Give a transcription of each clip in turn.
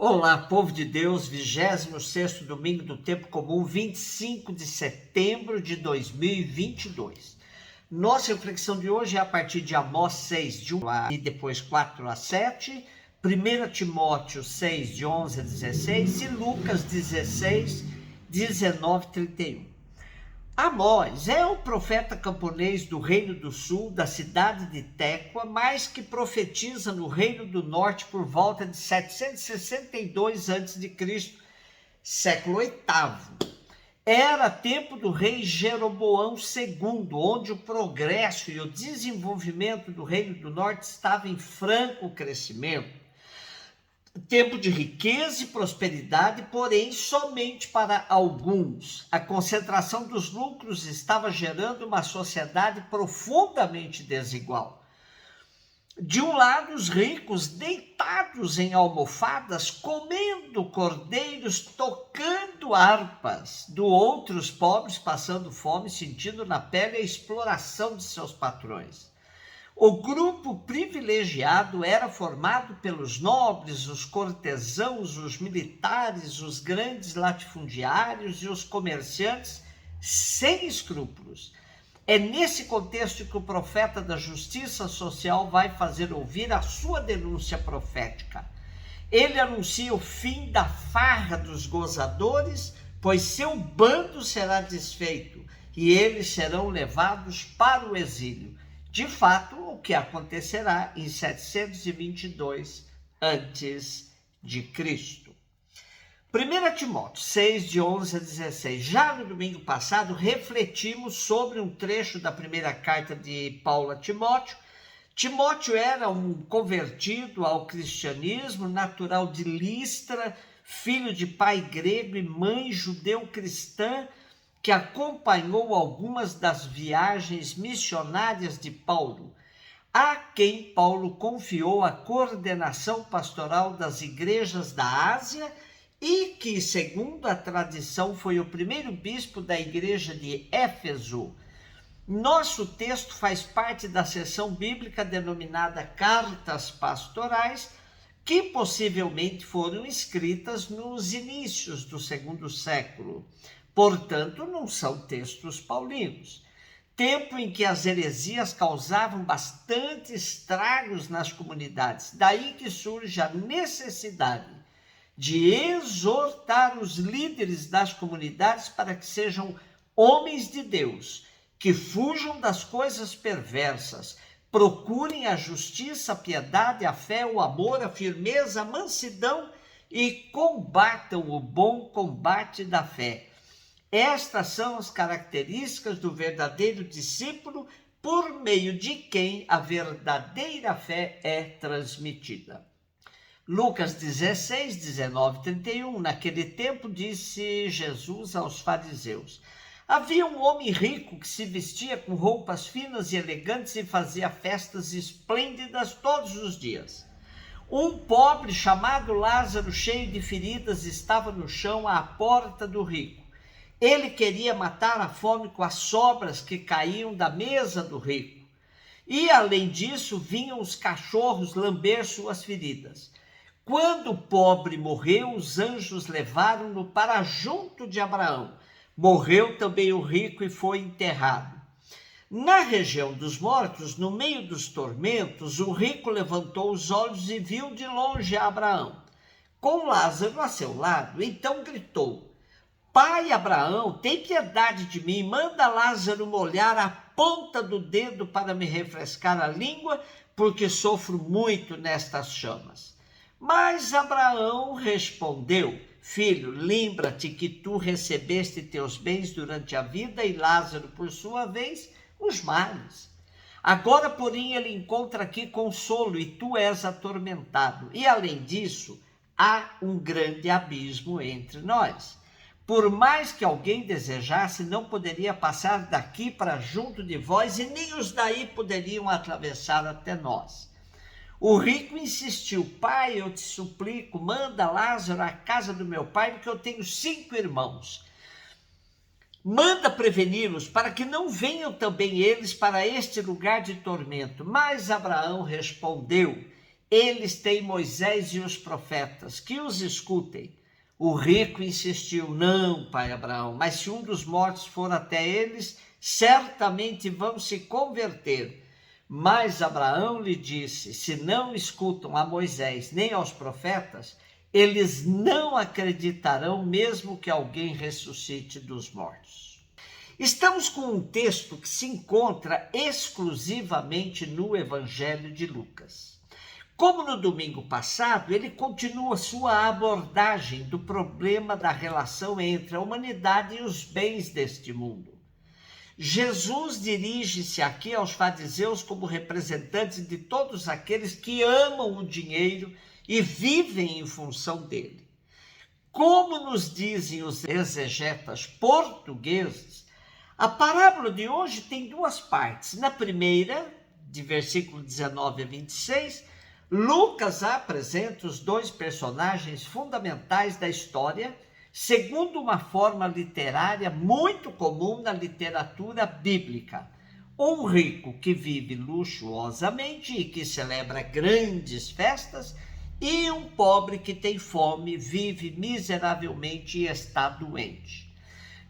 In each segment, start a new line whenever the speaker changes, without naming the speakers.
Olá, povo de Deus, 26º domingo do tempo comum, 25 de setembro de 2022. Nossa reflexão de hoje é a partir de Amós 6, de 1 e depois 4 a 7, 1 Timóteo 6, de 11 a 16 e Lucas 16, 19 a 31. Amós é o profeta camponês do Reino do Sul, da cidade de Técoa, mas que profetiza no Reino do Norte por volta de 762 a.C., século VIII. Era tempo do rei Jeroboão II, onde o progresso e o desenvolvimento do Reino do Norte estava em franco crescimento. Tempo de riqueza e prosperidade, porém somente para alguns. A concentração dos lucros estava gerando uma sociedade profundamente desigual. De um lado, os ricos deitados em almofadas, comendo cordeiros, tocando harpas. Do outro, os pobres passando fome, sentindo na pele a exploração de seus patrões. O grupo privilegiado era formado pelos nobres, os cortesãos, os militares, os grandes latifundiários e os comerciantes sem escrúpulos. É nesse contexto que o profeta da justiça social vai fazer ouvir a sua denúncia profética. Ele anuncia o fim da farra dos gozadores, pois seu bando será desfeito e eles serão levados para o exílio. De fato, o que acontecerá em 722 a.C. 1 Timóteo 6, de 11 a 16. Já no domingo passado, refletimos sobre um trecho da primeira carta de Paulo a Timóteo. Timóteo era um convertido ao cristianismo, natural de Listra, filho de pai grego e mãe judeu-cristã, que acompanhou algumas das viagens missionárias de Paulo, a quem Paulo confiou a coordenação pastoral das igrejas da Ásia e que, segundo a tradição, foi o primeiro bispo da igreja de Éfeso. Nosso texto faz parte da seção bíblica denominada Cartas Pastorais, que possivelmente foram escritas nos inícios do segundo século. Portanto, não são textos paulinos. Tempo em que as heresias causavam bastante estragos nas comunidades. Daí que surge a necessidade de exortar os líderes das comunidades para que sejam homens de Deus, que fujam das coisas perversas, procurem a justiça, a piedade, a fé, o amor, a firmeza, a mansidão e combatam o bom combate da fé. Estas são as características do verdadeiro discípulo, por meio de quem a verdadeira fé é transmitida. Lucas 16, 19 e 31. Naquele tempo disse Jesus aos fariseus: havia um homem rico que se vestia com roupas finas e elegantes e fazia festas esplêndidas todos os dias. Um pobre chamado Lázaro, cheio de feridas, estava no chão à porta do rico. Ele queria matar a fome com as sobras que caíam da mesa do rico. E, além disso, vinham os cachorros lamber suas feridas. Quando o pobre morreu, os anjos levaram-no para junto de Abraão. Morreu também o rico e foi enterrado. Na região dos mortos, no meio dos tormentos, o rico levantou os olhos e viu de longe Abraão, com Lázaro a seu lado. Então gritou: Pai Abraão, tem piedade de mim, manda Lázaro molhar a ponta do dedo para me refrescar a língua, porque sofro muito nestas chamas. Mas Abraão respondeu: Filho, lembra-te que tu recebeste teus bens durante a vida e Lázaro, por sua vez, os males. Agora, porém, ele encontra aqui consolo e tu és atormentado. E, além disso, há um grande abismo entre nós. Por mais que alguém desejasse, não poderia passar daqui para junto de vós, e nem os daí poderiam atravessar até nós. O rico insistiu: Pai, eu te suplico, manda Lázaro à casa do meu pai, porque eu tenho 5 irmãos. Manda preveni-los, para que não venham também eles para este lugar de tormento. Mas Abraão respondeu: Eles têm Moisés e os profetas, que os escutem. O rico insistiu: não, pai Abraão, mas se um dos mortos for até eles, certamente vão se converter. Mas Abraão lhe disse: se não escutam a Moisés nem aos profetas, eles não acreditarão mesmo que alguém ressuscite dos mortos. Estamos com um texto que se encontra exclusivamente no Evangelho de Lucas. Como no domingo passado, ele continua sua abordagem do problema da relação entre a humanidade e os bens deste mundo. Jesus dirige-se aqui aos fariseus como representantes de todos aqueles que amam o dinheiro e vivem em função dele. Como nos dizem os exegetas portugueses, a parábola de hoje tem duas partes. Na primeira, de versículo 19 a 26, Lucas apresenta os dois personagens fundamentais da história, segundo uma forma literária muito comum na literatura bíblica. Um rico que vive luxuosamente e que celebra grandes festas, e um pobre que tem fome, vive miseravelmente e está doente.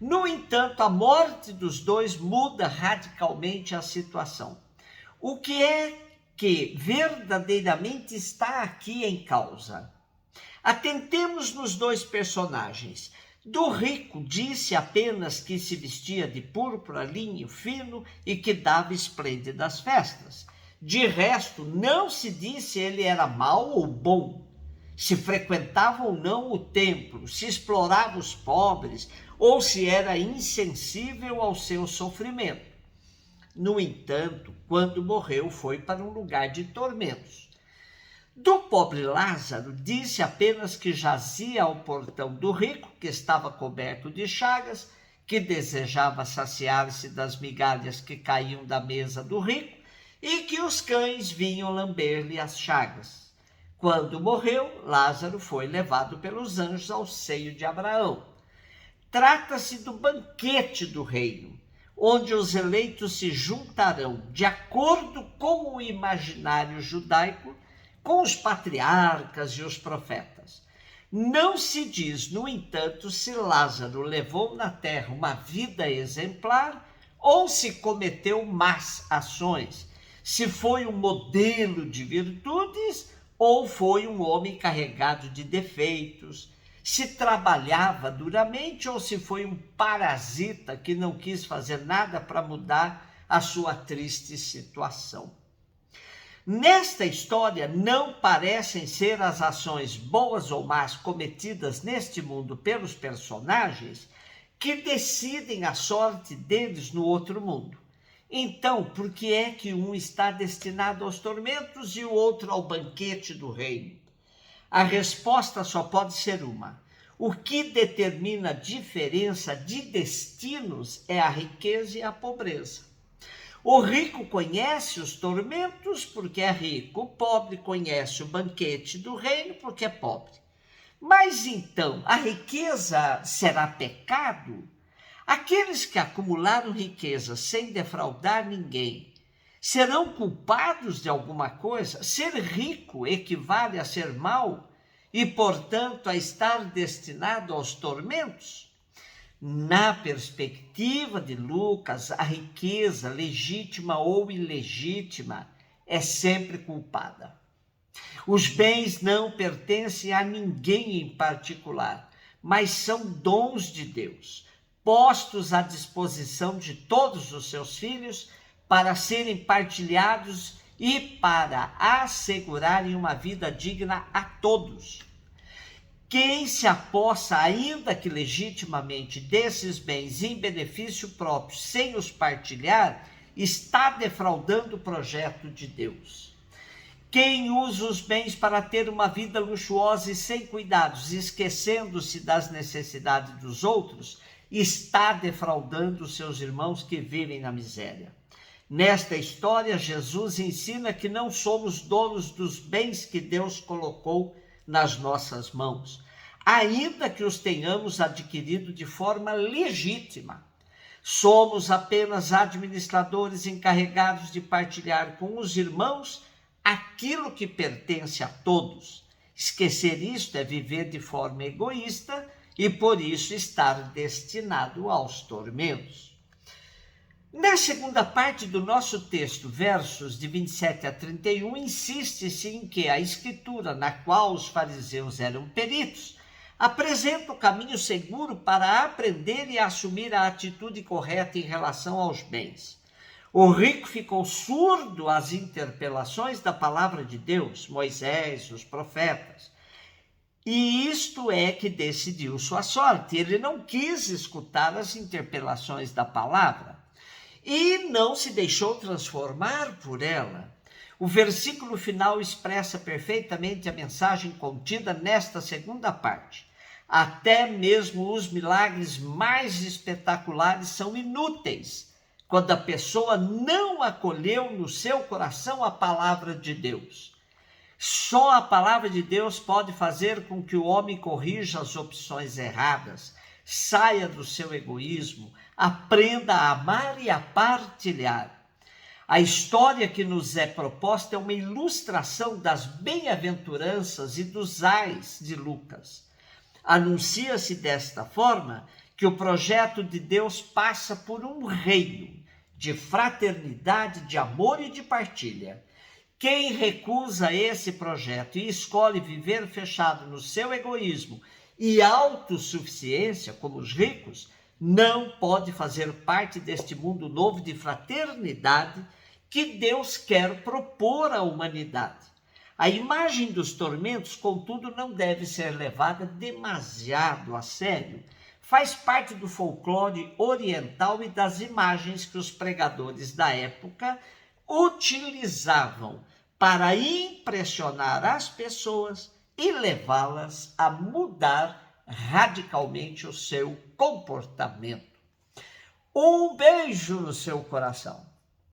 No entanto, a morte dos dois muda radicalmente a situação. O que é que verdadeiramente está aqui em causa? Atentemos nos dois personagens. Do rico disse apenas que se vestia de púrpura, linho fino e que dava esplêndidas festas. De resto, não se disse ele era mau ou bom, se frequentava ou não o templo, se explorava os pobres ou se era insensível ao seu sofrimento. No entanto, quando morreu, foi para um lugar de tormentos. Do pobre Lázaro, disse apenas que jazia ao portão do rico, que estava coberto de chagas, que desejava saciar-se das migalhas que caíam da mesa do rico e que os cães vinham lamber-lhe as chagas. Quando morreu, Lázaro foi levado pelos anjos ao seio de Abraão. Trata-se do banquete do reino, onde os eleitos se juntarão, de acordo com o imaginário judaico, com os patriarcas e os profetas. Não se diz, no entanto, se Lázaro levou na terra uma vida exemplar ou se cometeu más ações, se foi um modelo de virtudes ou foi um homem carregado de defeitos, se trabalhava duramente ou se foi um parasita que não quis fazer nada para mudar a sua triste situação. Nesta história, não parecem ser as ações boas ou más cometidas neste mundo pelos personagens que decidem a sorte deles no outro mundo. Então, por que é que um está destinado aos tormentos e o outro ao banquete do reino? A resposta só pode ser uma. O que determina a diferença de destinos é a riqueza e a pobreza. O rico conhece os tormentos porque é rico, o pobre conhece o banquete do reino porque é pobre. Mas então, a riqueza será pecado? Aqueles que acumularam riqueza sem defraudar ninguém, serão culpados de alguma coisa? Ser rico equivale a ser mau e, portanto, a estar destinado aos tormentos? Na perspectiva de Lucas, a riqueza, legítima ou ilegítima, é sempre culpada. Os bens não pertencem a ninguém em particular, mas são dons de Deus, postos à disposição de todos os seus filhos para serem partilhados e para assegurarem uma vida digna a todos. Quem se apossa, ainda que legitimamente, desses bens em benefício próprio, sem os partilhar, está defraudando o projeto de Deus. Quem usa os bens para ter uma vida luxuosa e sem cuidados, esquecendo-se das necessidades dos outros, está defraudando os seus irmãos que vivem na miséria. Nesta história, Jesus ensina que não somos donos dos bens que Deus colocou nas nossas mãos, ainda que os tenhamos adquirido de forma legítima. Somos apenas administradores encarregados de partilhar com os irmãos aquilo que pertence a todos. Esquecer isto é viver de forma egoísta e por isso estar destinado aos tormentos. Na segunda parte do nosso texto, versos de 27 a 31, insiste-se em que a escritura, na qual os fariseus eram peritos, apresenta o caminho seguro para aprender e assumir a atitude correta em relação aos bens. O rico ficou surdo às interpelações da palavra de Deus, Moisés, os profetas. E isto é que decidiu sua sorte. Ele não quis escutar as interpelações da palavra e não se deixou transformar por ela. O versículo final expressa perfeitamente a mensagem contida nesta segunda parte. Até mesmo os milagres mais espetaculares são inúteis quando a pessoa não acolheu no seu coração a palavra de Deus. Só a palavra de Deus pode fazer com que o homem corrija as opções erradas, saia do seu egoísmo, aprenda a amar e a partilhar. A história que nos é proposta é uma ilustração das bem-aventuranças e dos ais de Lucas. Anuncia-se desta forma que o projeto de Deus passa por um reino de fraternidade, de amor e de partilha. Quem recusa esse projeto e escolhe viver fechado no seu egoísmo e autossuficiência, como os ricos, não pode fazer parte deste mundo novo de fraternidade que Deus quer propor à humanidade. A imagem dos tormentos, contudo, não deve ser levada demasiado a sério. Faz parte do folclore oriental e das imagens que os pregadores da época utilizavam para impressionar as pessoas e levá-las a mudar radicalmente o seu comportamento. Um beijo no seu coração.